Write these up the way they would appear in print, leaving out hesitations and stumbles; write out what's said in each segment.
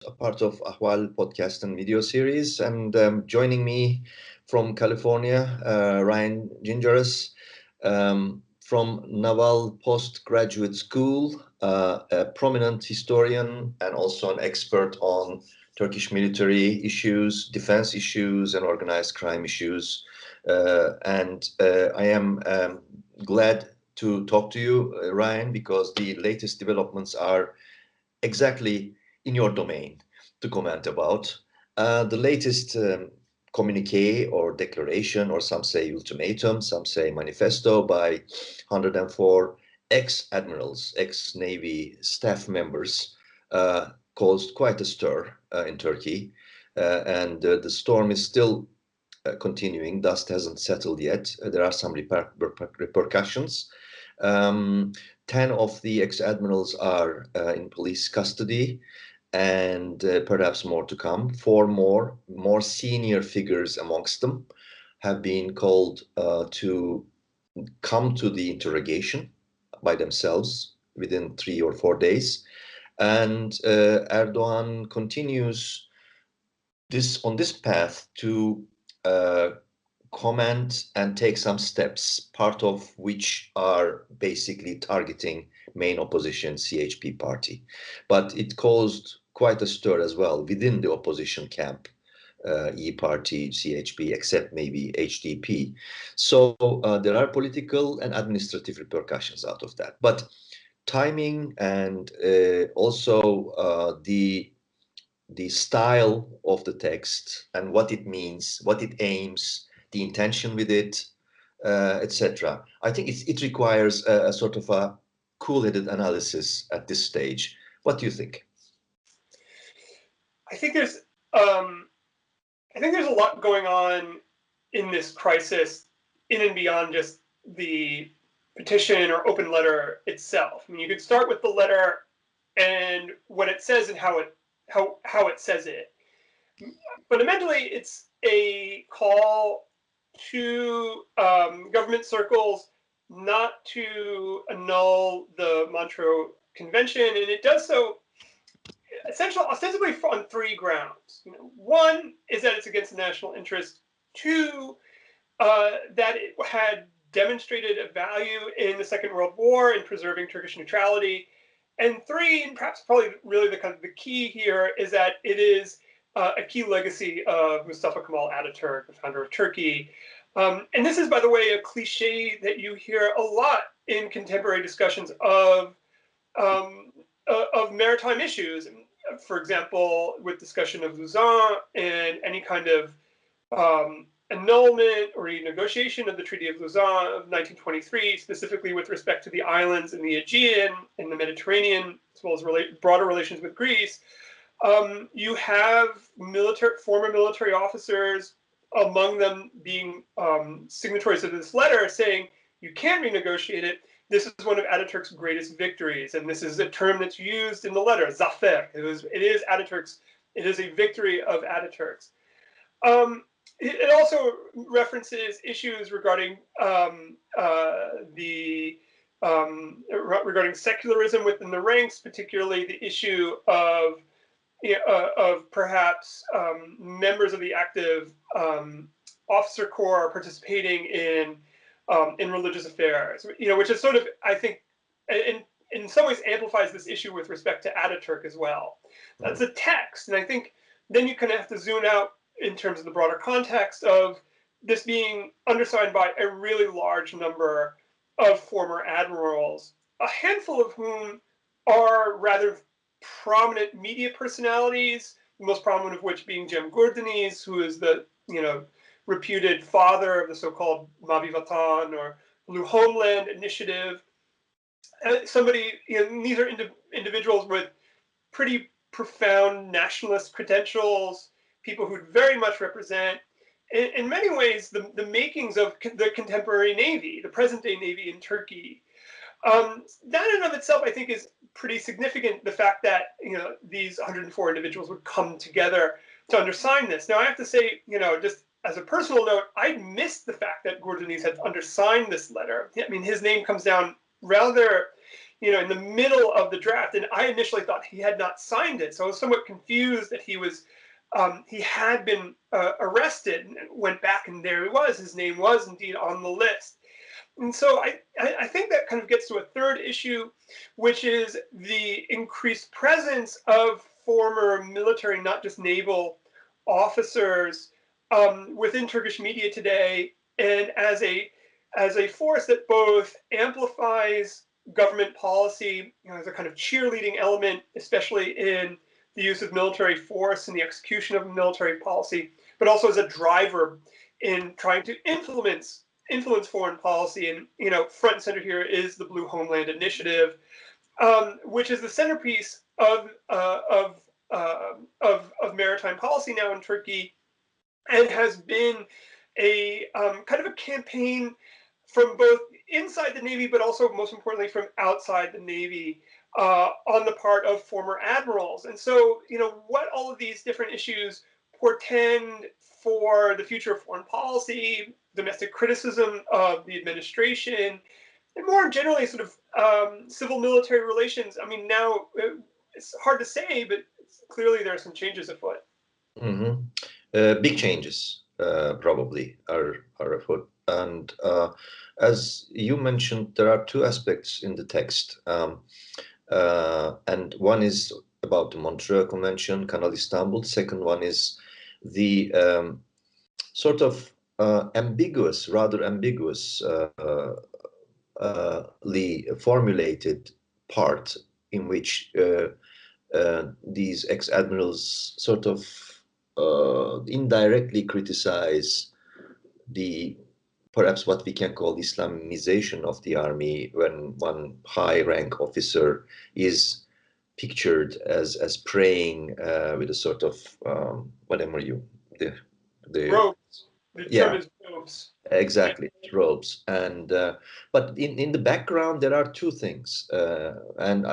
a part of Ahval podcast and video series. And joining me from California, Ryan Gingeris from Naval Postgraduate School, a prominent historian and also an expert on Turkish military issues, defense issues, and organized crime issues. And I am glad to talk to you, Ryan, because the latest developments are exactly in your domain to comment about. The latest communique or declaration, or some say ultimatum, some say manifesto by 104 ex-admirals, ex-Navy staff members caused quite a stir in Turkey. And the storm is still continuing. Dust hasn't settled yet. There are some repercussions. Um, 10 of the ex-admirals are in police custody, and perhaps more to come. Four more senior figures amongst them have been called to come to the interrogation by themselves within 3 or 4 days. And Erdogan continues this path to uh, comment and take some steps, part of which are basically targeting main opposition CHP party. But it caused quite a stir as well within the opposition camp, E party, CHP, except maybe HDP. So there are political and administrative repercussions out of that. But timing and also the style of the text and what it means, what it aims, the intention with it, etc. I think it requires a sort of a cool-headed analysis at this stage. What do you think? I think there's um, I think there's a lot going on in this crisis, in and beyond just the petition or open letter itself. I mean, you could start with the letter and what it says and how it says it. Fundamentally, it's a call to government circles not to annul the Montreux Convention, and it does so essentially ostensibly on three grounds. One is that it's against the national interest. Two, that it had demonstrated a value in the Second World War in preserving Turkish neutrality. And three, and perhaps probably really the key here, is that it is a key legacy of Mustafa Kemal Ataturk, the founder of Turkey. And this is, by the way, a cliche that you hear a lot in contemporary discussions um, of maritime issues. For example, with discussion of Lausanne and any kind of annulment or renegotiation of the Treaty of Lausanne of 1923, specifically with respect to the islands in the Aegean and the Mediterranean, as well as broader relations with Greece. You have former military officers, among them being signatories of this letter, saying you can't renegotiate it. This is one of Ataturk's greatest victories, and this is a term that's used in the letter, zafer. It is Ataturk's. It is a victory of Ataturk's. It also references issues regarding regarding secularism within the ranks, particularly the issue of perhaps members of the active officer corps participating in religious affairs, which is sort of, I think, in some ways amplifies this issue with respect to Ataturk as well. That's a text, and I think then you kind of have to zoom out in terms of the broader context of this being undersigned by a really large number of former admirals, a handful of whom are rather prominent media personalities, the most prominent of which being Cem Gurdeniz, who is the reputed father of the so-called Mavi Vatan or Blue Homeland Initiative. These are individuals with pretty profound nationalist credentials, people who very much represent, in many ways, the makings of the contemporary Navy, the present-day Navy in Turkey. That in and of itself, I think, is pretty significant, the fact that these 104 individuals would come together to undersign this. Now, I have to say, just as a personal note, I missed the fact that Gurdeniz had undersigned this letter. I mean, his name comes down rather in the middle of the draft, and I initially thought he had not signed it, so I was somewhat confused that he had been arrested, and went back, and there he was. His name was indeed on the list. And so I think that kind of gets to a third issue, which is the increased presence of former military, not just naval, officers within Turkish media today, and as a force that both amplifies government policy, as a kind of cheerleading element, especially in the use of military force and the execution of military policy, but also as a driver in trying to influence foreign policy. And front and center here is the Blue Homeland Initiative, which is the centerpiece of maritime policy now in Turkey, and has been a kind of a campaign from both inside the Navy, but also most importantly from outside the Navy, on the part of former admirals. And so, what all of these different issues portend for the future of foreign policy, domestic criticism of the administration, and more generally, sort of civil military relations. I mean, now it's hard to say, but clearly there are some changes afoot. Mm-hmm. Big changes probably are afoot. And as you mentioned, there are two aspects in the text. And one is about the Montreux Convention, Kanal Istanbul. Second one is the sort of rather ambiguous, formulated part in which these ex-admirals sort of indirectly criticize the perhaps what we can call Islamization of the army, when one high-rank officer is pictured as praying with a sort of the robes. The term is robes. Exactly, robes. And but in the background there are two things, and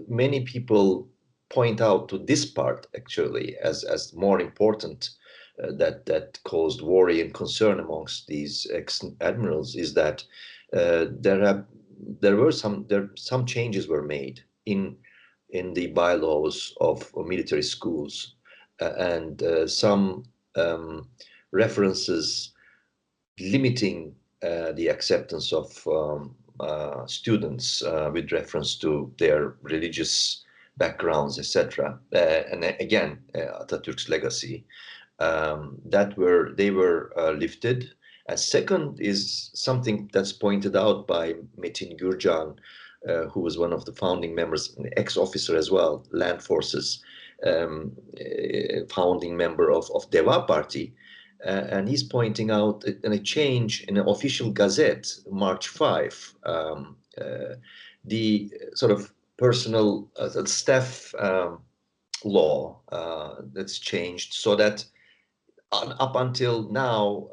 many people point out to this part actually as more important, that caused worry and concern amongst these ex-admirals, is that some changes were made in the bylaws of military schools, and some references limiting the acceptance of students with reference to their religious backgrounds, etc. And again, Atatürk's legacy, they were lifted. And second is something that's pointed out by Metin Gürcan, who was one of the founding members, an ex-officer as well, Land Forces, founding member of Deva Party. And he's pointing out a change in an official gazette, March 5, the sort of personal staff law that's changed, so that up until now,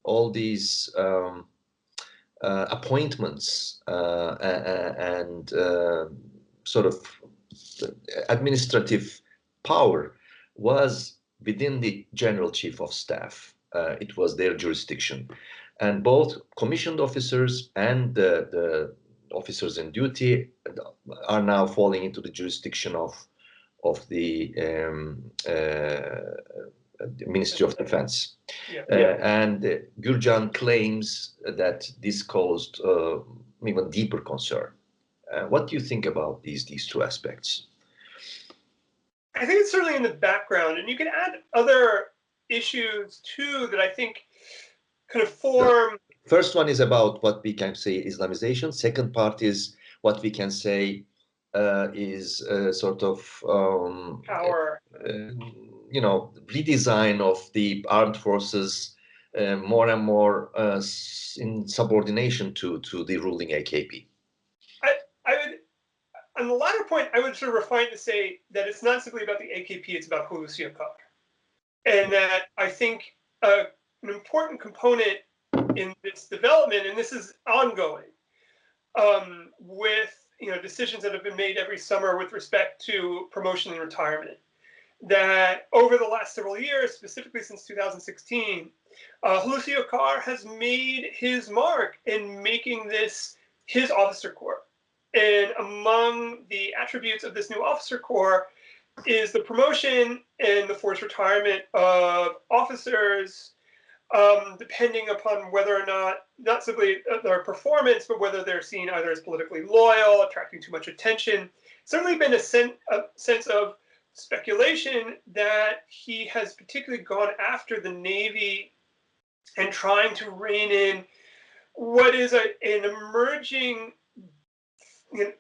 all these appointments and sort of administrative power was within the General Chief of Staff. It was their jurisdiction. And both commissioned officers and the officers in duty are now falling into the jurisdiction of the Ministry of Defense. And Gürcan claims that this caused even deeper concern. What do you think about these two aspects? I think it's certainly in the background, and you can add other issues too that I think kind of form. First one is about what we can say Islamization. Second part is what we can say is sort of power. Redesign of the armed forces, more and more in subordination to the ruling AKP. I would, on the latter point, I would sort of refine to say that it's not simply about the AKP, it's about Hulusi Akar. And that I think an important component in this development, and this is ongoing, with decisions that have been made every summer with respect to promotion and retirement, that over the last several years, specifically since 2016, Hulusi Akar has made his mark in making this his officer corps. And among the attributes of this new officer corps is the promotion and the forced retirement of officers, depending upon whether or not simply their performance, but whether they're seen either as politically loyal, attracting too much attention. Certainly been a sense of speculation that he has particularly gone after the Navy and trying to rein in what is an emerging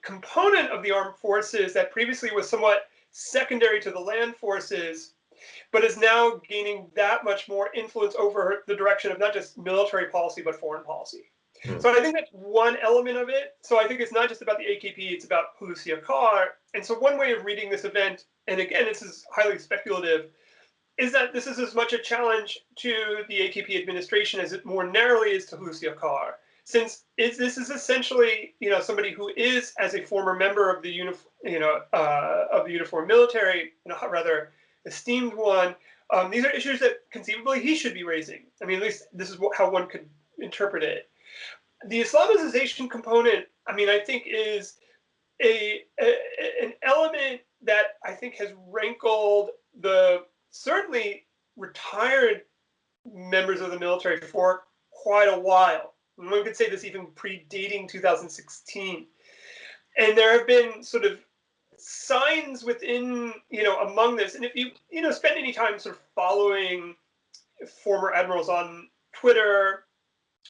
component of the armed forces that previously was somewhat secondary to the land forces, but is now gaining that much more influence over the direction of not just military policy, but foreign policy. So I think that's one element of it. So I think it's not just about the AKP, it's about Hulusi Akar. And so one way of reading this event, and again, this is highly speculative, is that this is as much a challenge to the AKP administration as it more narrowly is to Hulusi Akar. Since this is essentially, somebody who is, as a former member of the uniformed military, rather esteemed one, these are issues that conceivably he should be raising. I mean, at least this is how one could interpret it. The Islamicization component, I think, is an element that I think has rankled the certainly retired members of the military for quite a while. One could say this even predating 2016. And there have been sort of signs within, among this. And if you, spend any time sort of following former admirals on Twitter,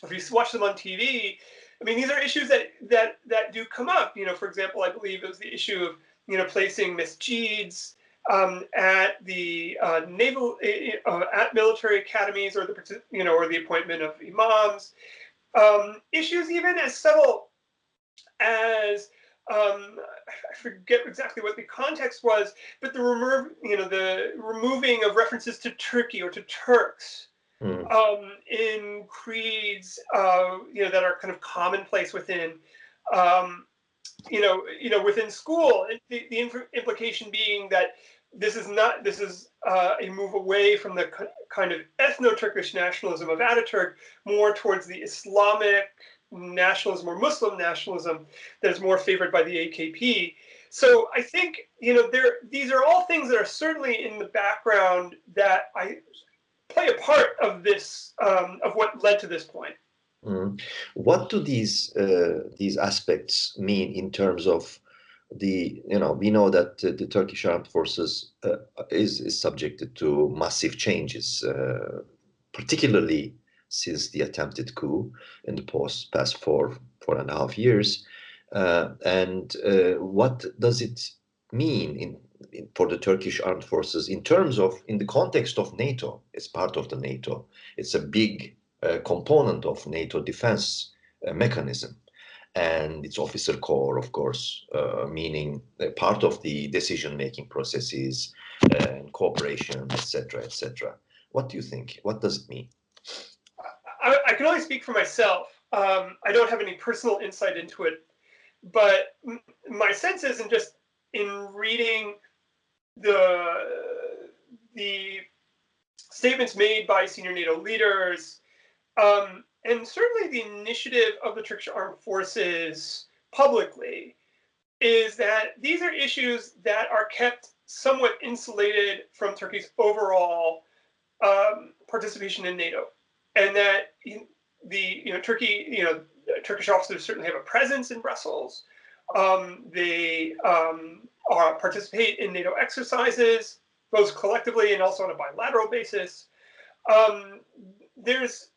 if you watch them on TV, these are issues that do come up. For example, I believe it was the issue of, placing masjids at the naval, at military academies, or the appointment of imams. Issues even as subtle as I forget exactly what the context was, but the removing of references to Turkey or to Turks in creeds, that are kind of commonplace within, within school. The implication being that this is a move away from the kind of ethno-Turkish nationalism of Ataturk, more towards the Islamic nationalism or Muslim nationalism that is more favored by the AKP. So I think, these are all things that are certainly in the background that I play a part of this, of what led to this point. What do these aspects mean in terms of we know that the Turkish armed forces is subjected to massive changes, particularly since the attempted coup in the past 4.5 years. And what does it mean for the Turkish armed forces in terms of, in the context of NATO? It's part of the NATO. It's a big component of NATO defense mechanism. And its officer corps, of course, meaning part of the decision-making processes and cooperation, etc., etc. What do you think? What does it mean? I can only speak for myself. I don't have any personal insight into it, but my sense is, in reading the statements made by senior NATO leaders, and certainly the initiative of the Turkish armed forces publicly, is that these are issues that are kept somewhat insulated from Turkey's overall participation in NATO, and that Turkish officers certainly have a presence in Brussels. They participate in NATO exercises, both collectively and also on a bilateral basis. There's,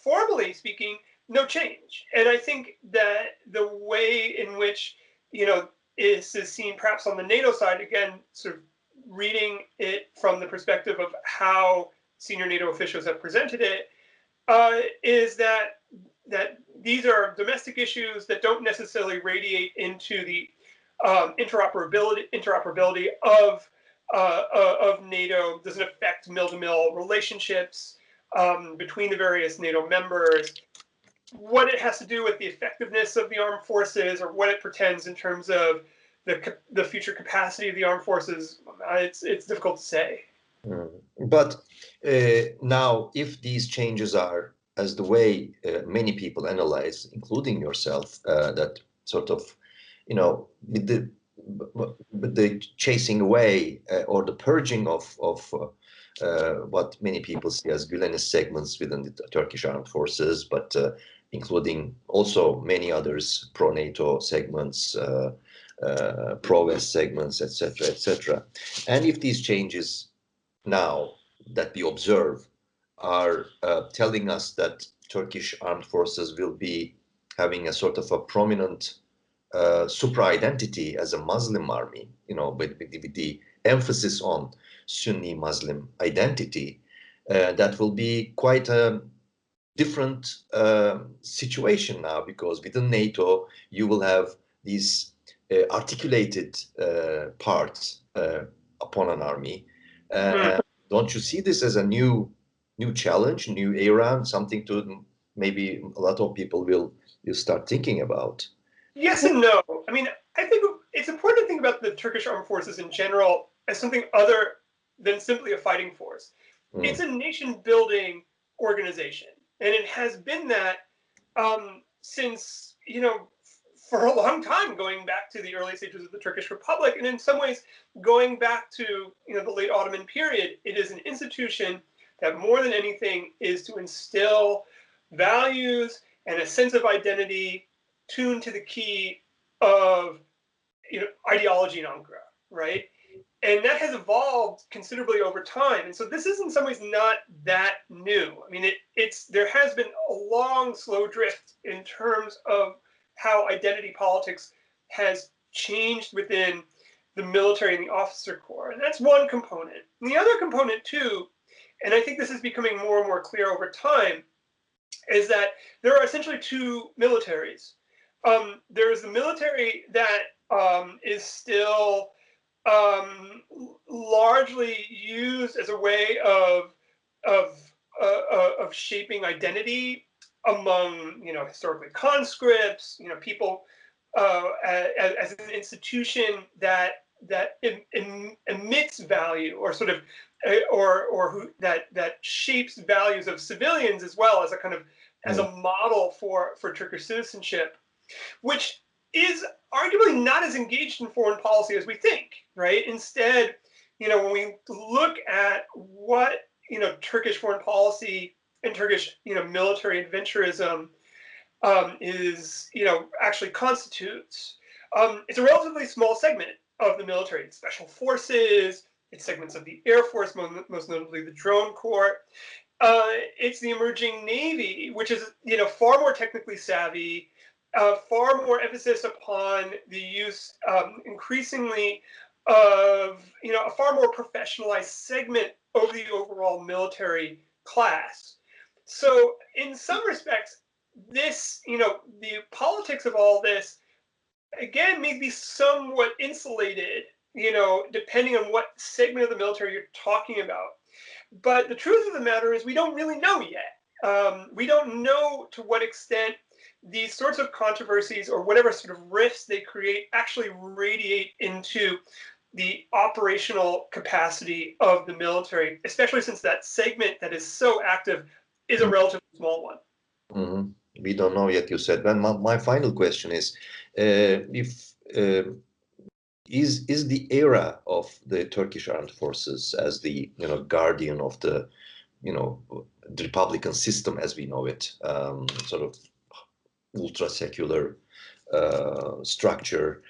formally speaking, no change. And I think that the way in which, this is seen perhaps on the NATO side, again, sort of reading it from the perspective of how senior NATO officials have presented it, is that these are domestic issues that don't necessarily radiate into the interoperability of NATO. Doesn't affect mill-to-mill relationships between the various NATO members. What it has to do with the effectiveness of the armed forces, or what it pretends in terms of the future capacity of the armed forces, it's difficult to say. But now, if these changes are, as the way many people analyze, including yourself, that sort of with the chasing away or the purging of what many people see as Gülenist segments within the Turkish armed forces, but including also many others, pro-NATO segments, pro-West segments, etc., etc. And if these changes now that we observe are telling us that Turkish armed forces will be having a sort of a prominent supra identity as a Muslim army, with the emphasis on Sunni Muslim identity, that will be quite a different situation now, because within NATO you will have these articulated parts upon an army. Don't you see this as a new challenge, new era, something to maybe a lot of people will start thinking about? Yes and no. I mean, I think it's important to think about the Turkish armed forces in general as something other than simply a fighting force. It's a nation-building organization, and it has been that since, for a long time, going back to the early stages of the Turkish Republic, and in some ways going back to, the late Ottoman period. It is an institution that more than anything is to instill values and a sense of identity tuned to the key of, ideology in Ankara, right? And that has evolved considerably over time. And so this is in some ways not that new. I mean, there has been a long, slow drift in terms of how identity politics has changed within the military and the officer corps. And that's one component. And the other component too, and I think this is becoming more and more clear over time, is that there are essentially two militaries. There is the military that is still largely used as a way of shaping identity among, historically conscripts, people as an institution that emits value, or sort of that shapes values of civilians, as well as a kind of as a model for Turkish citizenship, which is arguably not as engaged in foreign policy as we think, right? Instead, when we look at what, Turkish foreign policy and Turkish, military adventurism is, actually constitutes, it's a relatively small segment of the military. It's special forces, it's segments of the Air Force, most notably the drone corps. It's the emerging Navy, which is, far more technically savvy, far more emphasis upon the use, increasingly, of, a far more professionalized segment of the overall military class. So in some respects, this, the politics of all this, again, may be somewhat insulated, depending on what segment of the military you're talking about. But the truth of the matter is we don't really know yet. We don't know to what extent these sorts of controversies, or whatever sort of rifts they create, actually radiate into the operational capacity of the military, especially since that segment that is so active is a relatively small one. Mm-hmm. We don't know yet, you said. Then my final question is, is the era of the Turkish armed forces as the guardian of the the Republican system as we know it, sort of ultra secular structure,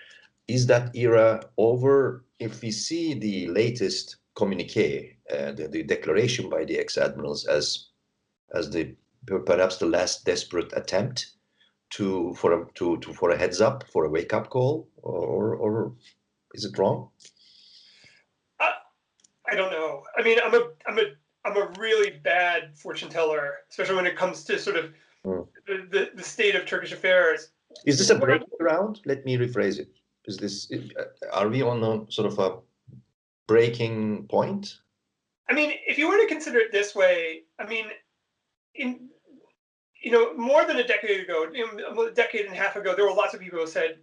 is that era over? If we see the latest communique, the declaration by the ex-admirals as the perhaps the last desperate attempt for a heads up, for a wake up call, or is it wrong? I don't know. I mean, I'm a really bad fortune teller, especially when it comes to sort of the state of Turkish affairs. Is this a breaking ground? Let me rephrase it. Are we on a sort of a breaking point? I mean, if you were to consider it this way, I mean, more than a decade ago, a decade and a half ago, there were lots of people who said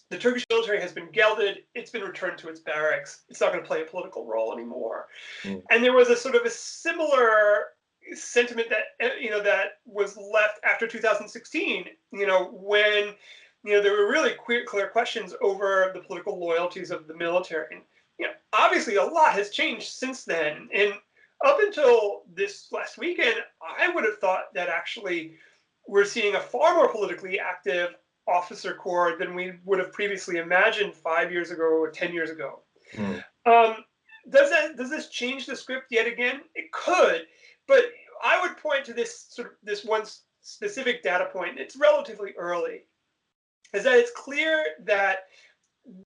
the Turkish military has been gelded, it's been returned to its barracks, it's not going to play a political role anymore. And there was a sort of a similar sentiment that that was left after 2016, when there were really clear questions over the political loyalties of the military. And obviously a lot has changed since then. And up until this last weekend, I would have thought that actually we're seeing a far more politically active officer corps than we would have previously imagined 5 years ago or 10 years ago. Mm. Does this change the script yet again? It could, but I would point to this one specific data point. It's relatively early, is that it's clear that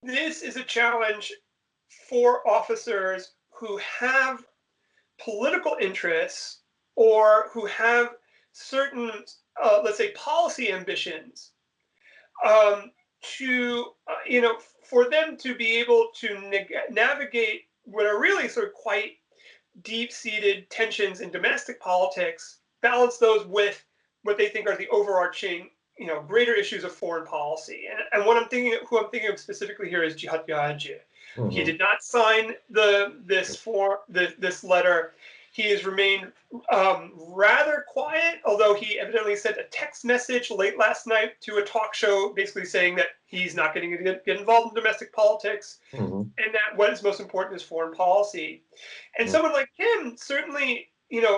this is a challenge for officers who have political interests or who have certain, let's say, policy ambitions, for them to be able to navigate what are really sort of quite deep-seated tensions in domestic politics, balance those with what they think are the overarching, greater issues of foreign policy. And who I'm thinking of specifically here is Cihat Yağcı. Mm-hmm. He did not sign this letter. He has remained rather quiet, although he evidently sent a text message late last night to a talk show basically saying that he's not going to get involved in domestic politics, mm-hmm. and that what is most important is foreign policy. And mm-hmm. someone like him certainly,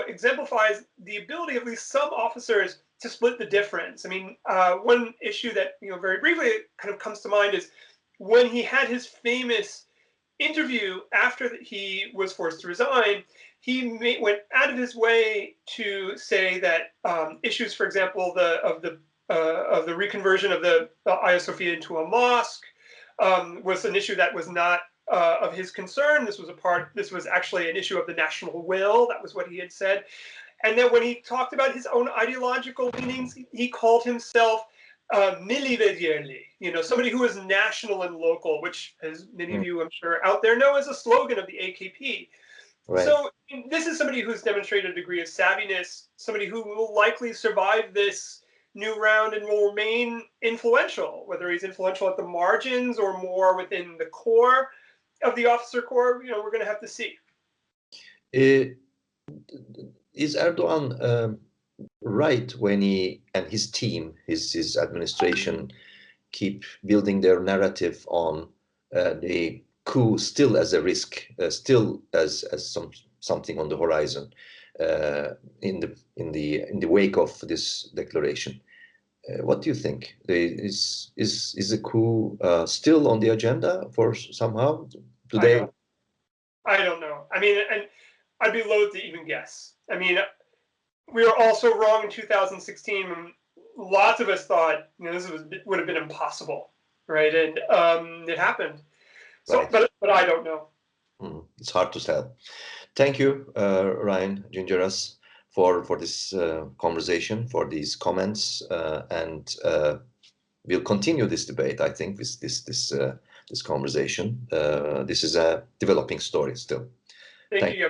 exemplifies the ability of at least some officers to split the difference. I mean, one issue that, very briefly kind of comes to mind is when he had his famous interview after he was forced to resign. He went out of his way to say that issues, for example, of the reconversion of the Hagia Sophia into a mosque was an issue that was not of his concern. This was actually an issue of the national will. That was what he had said. And then when he talked about his own ideological leanings, he called himself milli ve yerli, somebody who is national and local, which, as many of you, I'm sure, out there know, is a slogan of the AKP. Right. So this is somebody who's demonstrated a degree of savviness, somebody who will likely survive this new round and will remain influential, whether he's influential at the margins or more within the core of the officer corps, we're going to have to see. Is Erdogan right when he and his team, his administration, keep building their narrative on the coup still as a risk, still as something on the horizon, in the wake of this declaration? What do you think? Is the coup still on the agenda for somehow today? I don't know. I mean, and I'd be loath to even guess. I mean, we were also wrong in 2016 when lots of us thought this would have been impossible, right? And it happened. So, right. but I don't know. It's hard to tell. Thank you, Ryan Gingeras, for this conversation, for these comments, and we'll continue this debate. I think this conversation. This is a developing story still. Thank you.